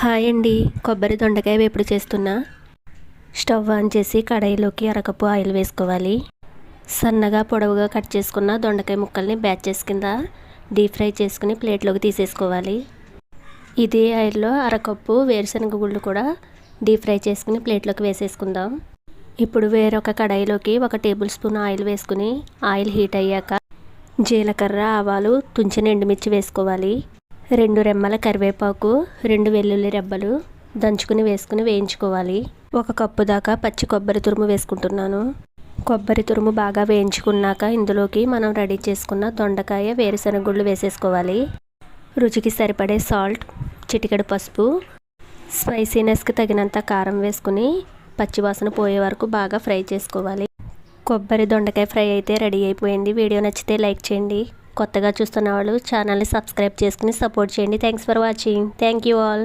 Hi అండి. కొబ్బరి దొండకాయ వేపుడు చేస్తున్నా. స్టవ్ ఆన్ చేసి కడాయిలోకి అరకప్పు ఆయిల్ వేసుకోవాలి. సన్నగా పొడవుగా కట్ చేసుకున్న దొండకాయ ముక్కల్ని బ్యాచెస్ కింద డీప్ ఫ్రై చేసుకుని ప్లేట్లోకి తీసేసుకోవాలి. ఇదే ఆయిల్లో అరకప్పు వేరుశనగ గుళ్ళు కూడా డీప్ ఫ్రై చేసుకుని ప్లేట్లోకి వేసేసుకుందాం. ఇప్పుడు వేరొక కడాయిలోకి 1 టేబుల్ స్పూన్ ఆయిల్ వేసుకుని ఆయిల్ హీట్ అయ్యాక జీలకర్ర, ఆవాలు, తుంచిన ఎండుమిర్చి వేసుకోవాలి. 2 రెమ్మల కరివేపాకు, 2 వెల్లుల్లి రెబ్బలు దంచుకుని వేసుకుని వేయించుకోవాలి. 1 కప్పు దాకా పచ్చి కొబ్బరి తురుము వేసుకుంటున్నాను. కొబ్బరి తురుము బాగా వేయించుకున్నాక ఇందులోకి మనం రెడీ చేసుకున్న దొండకాయ, వేరుశనగ గుళ్ళు వేసేసుకోవాలి. రుచికి సరిపడే సాల్ట్, చిటికెడు పసుపు, స్పైసీనెస్కి తగినంత కారం వేసుకుని పచ్చివాసన పోయే వరకు బాగా ఫ్రై చేసుకోవాలి. కొబ్బరి దొండకాయ ఫ్రై అయితే రెడీ అయిపోయింది. వీడియో నచ్చితే లైక్ చేయండి. కొత్తగా చూస్తున్న వాళ్ళు ఛానల్ని సబ్స్క్రైబ్ చేసుకుని సపోర్ట్ చేయండి. Thanks for watching. Thank you all.